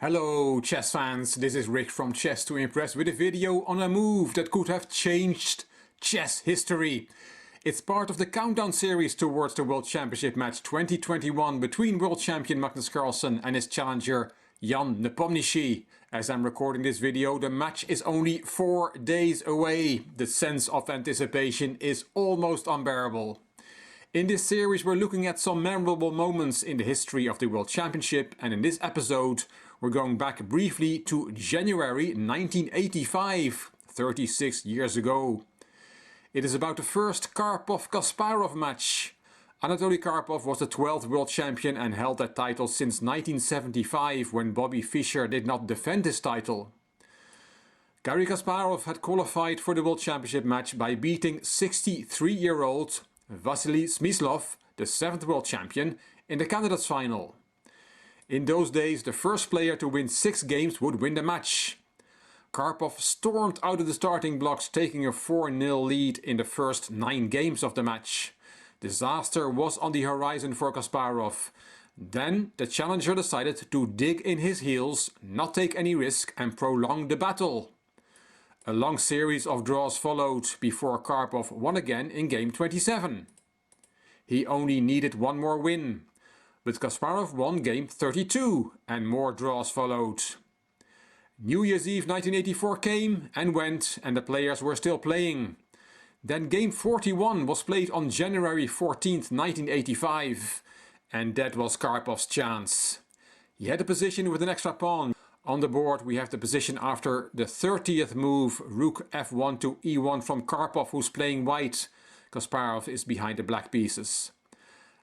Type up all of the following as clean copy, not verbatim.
Hello chess fans, this is Rick from Chess to Impress with a video on a move that could have changed chess history. It's part of the countdown series towards the World Championship match 2021 between World Champion Magnus Carlsen and his challenger Jan Nepomniachtchi. As I'm recording this video, the match is only 4 days away. The sense of anticipation is almost unbearable. In this series we're looking at some memorable moments in the history of the World Championship, and in this episode we're going back briefly to January 1985, 36 years ago. It is about the first Karpov-Kasparov match. Anatoly Karpov was the 12th world champion and held that title since 1975, when Bobby Fischer did not defend his title. Garry Kasparov had qualified for the World Championship match by beating 63-year-old Vasily Smyslov, the 7th world champion, in the candidates final. In those days, the first player to win 6 games would win the match. Karpov stormed out of the starting blocks, taking a 4-0 lead in the first 9 games of the match. Disaster was on the horizon for Kasparov. Then the challenger decided to dig in his heels, not take any risk, and prolong the battle. A long series of draws followed before Karpov won again in game 27. He only needed one more win, but Kasparov won game 32 and more draws followed. New Year's Eve 1984 came and went, and the players were still playing. Then game 41 was played on January 14th, 1985, and that was Karpov's chance. He had a position with an extra pawn. On the board we have the position after the 30th move, rook f1 to e1 from Karpov, who's playing white. Kasparov is behind the black pieces.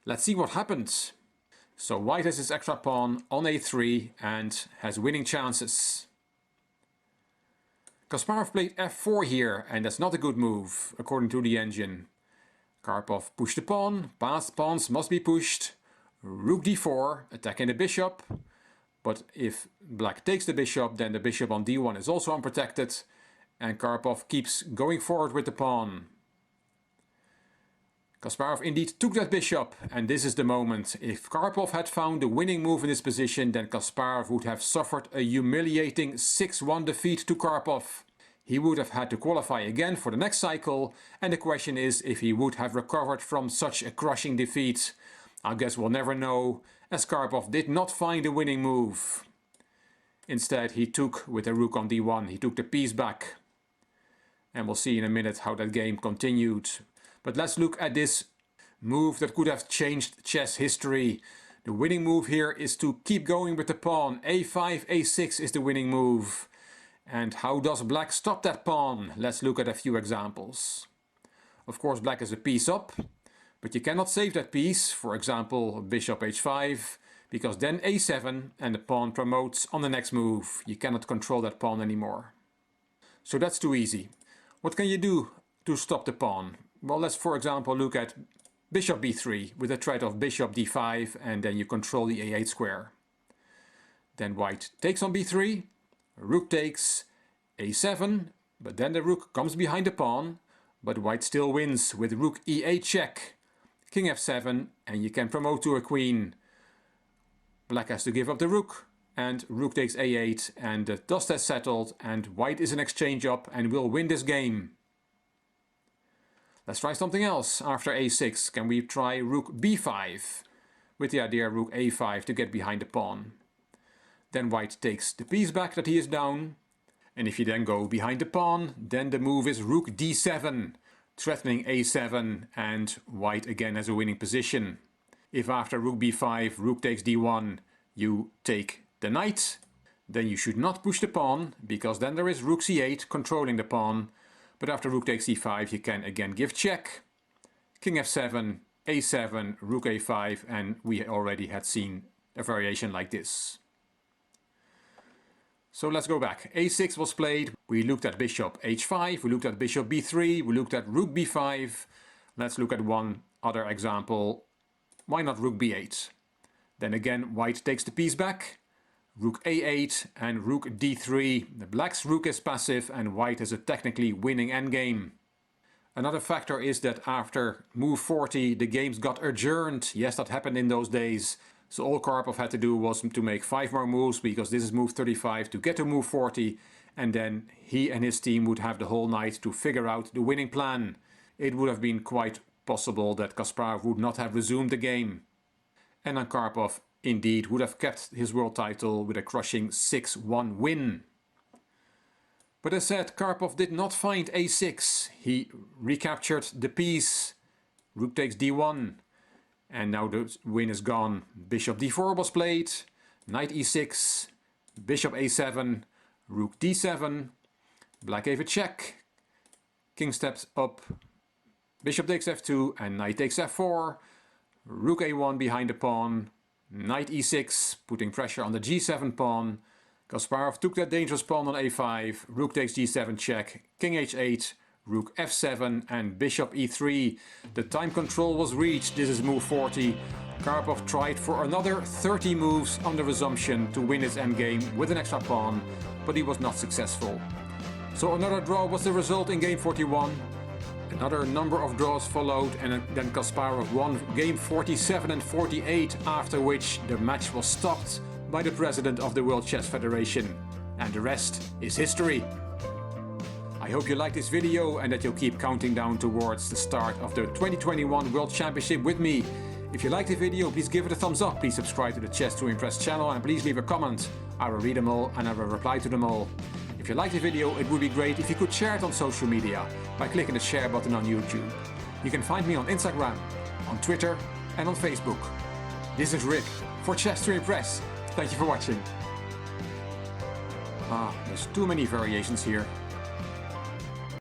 Let's see what happens. So white has his extra pawn on a3 and has winning chances. Kasparov played f4 here, and that's not a good move, according to the engine. Karpov pushed the pawn, past pawns must be pushed. Rook d4, attacking the bishop. But if black takes the bishop, then the bishop on d1 is also unprotected, and Karpov keeps going forward with the pawn. Kasparov indeed took that bishop, and this is the moment. If Karpov had found the winning move in this position, then Kasparov would have suffered a humiliating 6-1 defeat to Karpov. He would have had to qualify again for the next cycle, and the question is if he would have recovered from such a crushing defeat. I guess we'll never know, as Karpov did not find a winning move. Instead he took, with the rook on d1, he took the piece back. And we'll see in a minute how that game continued. But let's look at this move that could have changed chess history. The winning move here is to keep going with the pawn. a5, a6 is the winning move. And how does black stop that pawn? Let's look at a few examples. Of course black is a piece up, but you cannot save that piece, for example bishop h5, because then a7 and the pawn promotes on the next move. You cannot control that pawn anymore. So that's too easy. What can you do to stop the pawn? Well, let's for example look at bishop b3 with a threat of bishop d5, and then you control the a8 square. Then white takes on b3, rook takes, a7, but then the rook comes behind the pawn, but white still wins with rook e8 check. King f7, and you can promote to a queen. Black has to give up the rook, and rook takes a8, and the dust has settled, and white is an exchange up and will win this game. Let's try something else. After a6, can we try rook b5, with the idea rook a5 to get behind the pawn. Then white takes the piece back that he is down, and if you then go behind the pawn, then the move is rook d7. Threatening a7, and white again has a winning position. If after rook b5, rook takes d1, you take the knight, then you should not push the pawn, because then there is rook c8 controlling the pawn. But after rook takes c5, you can again give check. King f7, a7, rook a5, and we already had seen a variation like this. So let's go back. a6 was played, we looked at bishop h5, we looked at bishop b3, we looked at rook b5. Let's look at one other example. Why not rook b8? Then again white takes the piece back, rook a8 and rook d3. The black's rook is passive and white has a technically winning endgame. Another factor is that after move 40 the games got adjourned. Yes, that happened in those days. So all Karpov had to do was to make 5 more moves, because this is move 35, to get to move 40, and then he and his team would have the whole night to figure out the winning plan. It would have been quite possible that Kasparov would not have resumed the game. And then Karpov indeed would have kept his world title with a crushing 6-1 win. But as said, Karpov did not find a6. He recaptured the piece. Rook takes d1. And now the win is gone. Bishop d4 was played. Knight e6. Bishop a7. Rook d7. Black gave a check. King steps up. Bishop takes f2 and knight takes f4. Rook a1 behind the pawn. Knight e6, putting pressure on the g7 pawn. Kasparov took that dangerous pawn on a5. Rook takes g7 check. King h8. Rook f7 and bishop e3. The time control was reached. This is move 40. Karpov tried for another 30 moves on the resumption to win his endgame with an extra pawn, but he was not successful. So another draw was the result in game 41. Another number of draws followed, and then Kasparov won game 47 and 48, after which the match was stopped by the president of the World Chess Federation. And the rest is history. I hope you liked this video and that you'll keep counting down towards the start of the 2021 World Championship with me. If you liked the video, please give it a thumbs up, please subscribe to the Chess to Impress channel, and please leave a comment. I will read them all and I will reply to them all. If you liked the video, it would be great if you could share it on social media by clicking the share button on YouTube. You can find me on Instagram, on Twitter and on Facebook. This is Rick for Chess to Impress. Thank you for watching. There's too many variations here.